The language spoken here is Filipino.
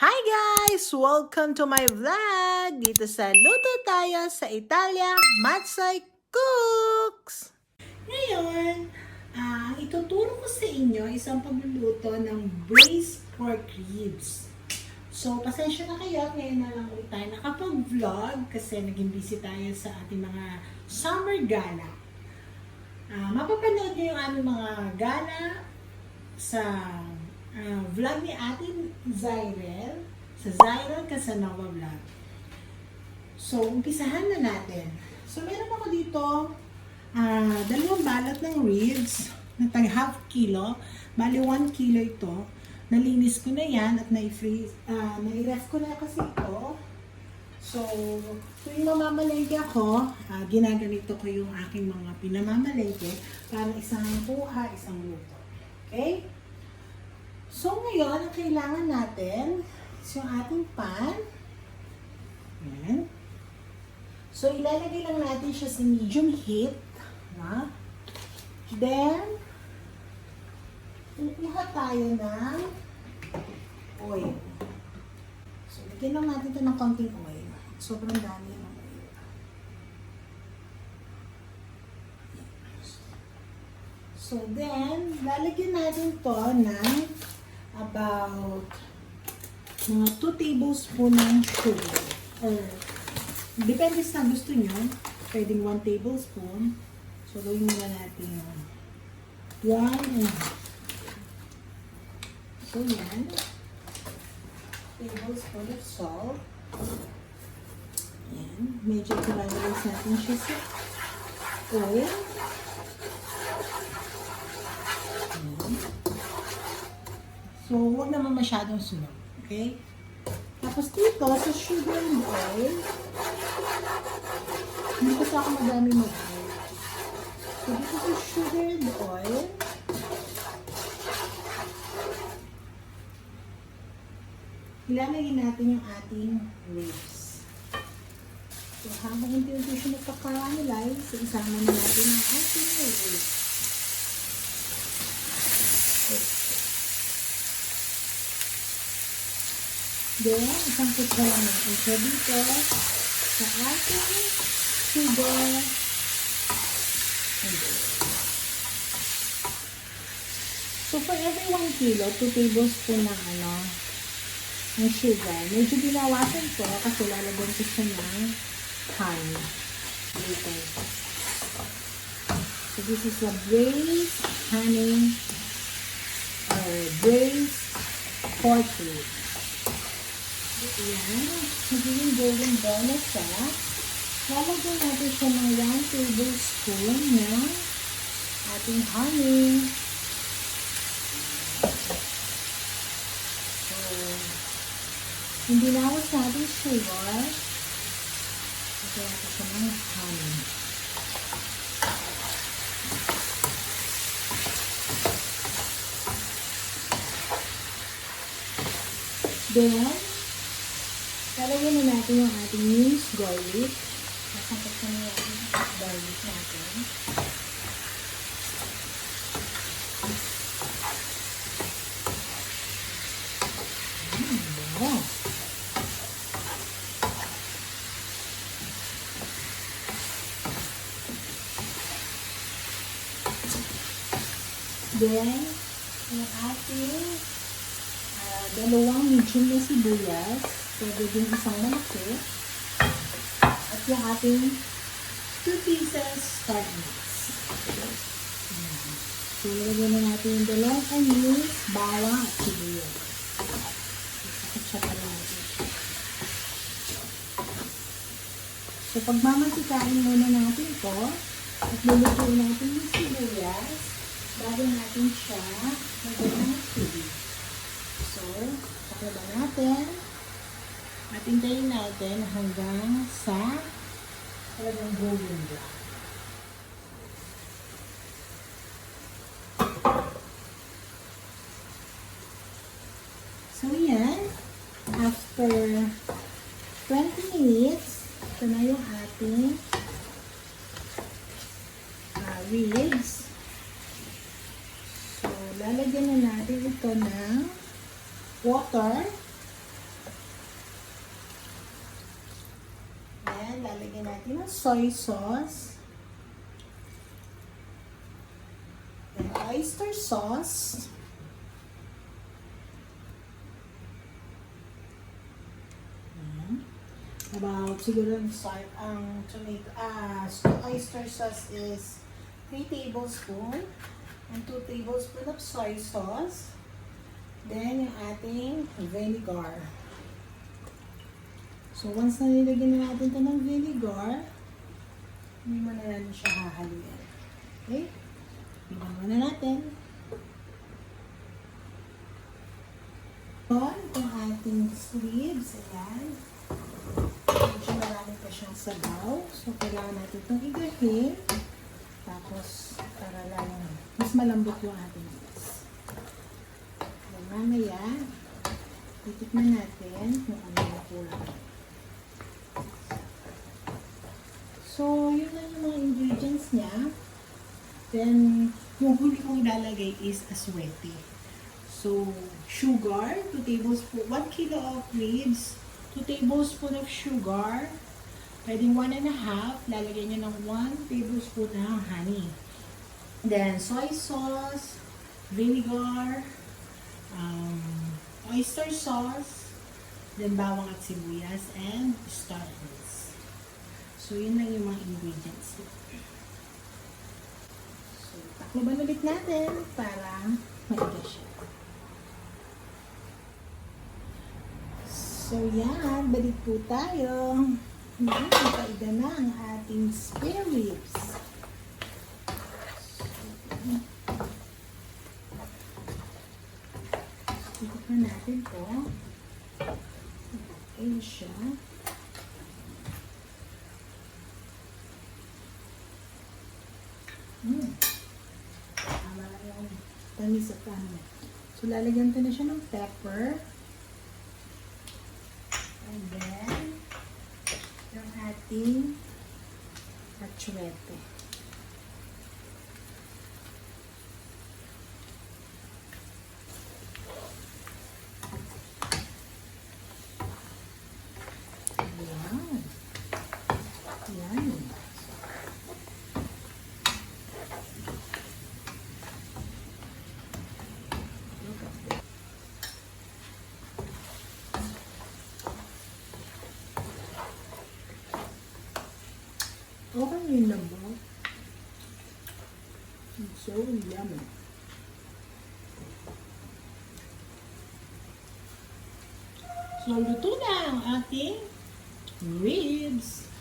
Hi guys! Welcome to my vlog! Dito sa Luto Tayo sa Italia, MazoyCooks! Ngayon, ang ituturo ko sa inyo isang pagluluto ng braised pork ribs. So, pasensya na kayo. Ngayon na lang ulit tayo nakapag-vlog kasi naging busy tayo sa ating mga summer gala. Mapapanood niyo yung aming mga gala sa vlog ni ating Zyrel sa Zyrel Casanova Vlog. So, umpisahan na natin. So, meron ako dito dalawang balat ng ribs na tag half kilo. Bali 1 kilo ito. Nalinis ko na yan at na-freeze. Na-ref ko na kasi ito. So, tuwing mamamalengke ako, ginaganito ko yung aking mga pinamamalengke para isang kuha, isang luto. Okay? So, ngayon, ang kailangan natin is yung ating pan. Ayan. So, ilalagay lang natin siya sa medium heat. Na? Then, kukuha tayo ng oil. So, lagyan lang natin ito ng konting oil. Sobrang dami ng oil. So, then, lalagyan natin ito ng about mga 2 tablespoon ng sugar. Or, depende sa gusto nyo. Pwedeng 1 tablespoon. So, gawin muna natin yun. 1 and so, yan. Tablespoon of salt. Yan. Medyo pinagalis natin siya sa oil. Yan. So, huwag naman masyadong sunog. Okay? Tapos dito, sa sugar and oil, hindi kasi ako madami mag-oil. So, dito sa sugar and oil, ilalagay natin yung ating ribs. So, habang hindi siya nagkakaramelize, isama na natin ang ating ribs. Then, isang kutsara lang natin siya dito sa ating sugar and oil. So, for every 1 kilo, 2 tablespoon ng sugar. Medyo binawasan ko kasi lalagyan ko siya ng honey later. So, this is a braised honey or braised pork ribs. Ayan. Magiging golden brown na siya. Lalagyan natin siya ng 1 tablespoon ng ating honey. So, yung binawas natin sugar, lagyan natin siya ng honey. Then, lalagyan na natin yung ating minced garlic. Nasangkot na yung garlic natin. Wow! Then, yung ating dalawang medium na sibuyas. Pwede din isang malaki. At yung ating 2 pieces sardines. So, ilagyan na natin yung dalawang onions, bawang at sibuyas. Sakit-sakit pa natin. So, pagmamantikain muna natin ito at lulutuin natin yung sibuyas bago natin siya magandang ng tubig. So, pakilaban natin. At hintayin natin hanggang sa talagang golden brown. So, yan. After 20 minutes, ito na yung ating ribs. So, lalagyan na natin ito ng water. natin ang soy sauce. And oyster sauce. About siguro ang tomato, oyster sauce is 3 tablespoons and 2 tablespoons of soy sauce. Then, yung ating vinegar. So, once na nilagyan na natin ito ng vinegar, hindi mo na natin siya hahaluin. Okay? Bigyan na natin. Itong ating sleeves, ayan. Medyo marami pa siyang sabaw. So, kailangan natin itong igahin. Tapos, para lang mas malambot yung ating mix. Then, mamaya, titikman natin kung ano yung kulang. So, yun lang yung mga ingredients niya. Then, yung huli kong ilalagay is aswete. So, sugar, 2 tablespoons, 1 kilo of ribs, 2 tablespoons of sugar, pwedeng 1 and a half, lalagyan nyo ng 1 tablespoon ng honey. Then, soy sauce, vinegar, oyster sauce, then bawang at sibuyas, and star anise. So, yun lang yung mga ingredients. So, takloban ulit natin para matigas siya. So, yan. Balik po tayo. Yan. Kaida na ang ating spare ribs. Tignan natin po. Okay siya. Tama lang yung tamis at ano. So, lalagyan ko na siya ng pepper. And then, yung ating atsuete. Ayan. Ayan. Okay yun lang ba? It's so yummy. So, luto na ang ating ribs.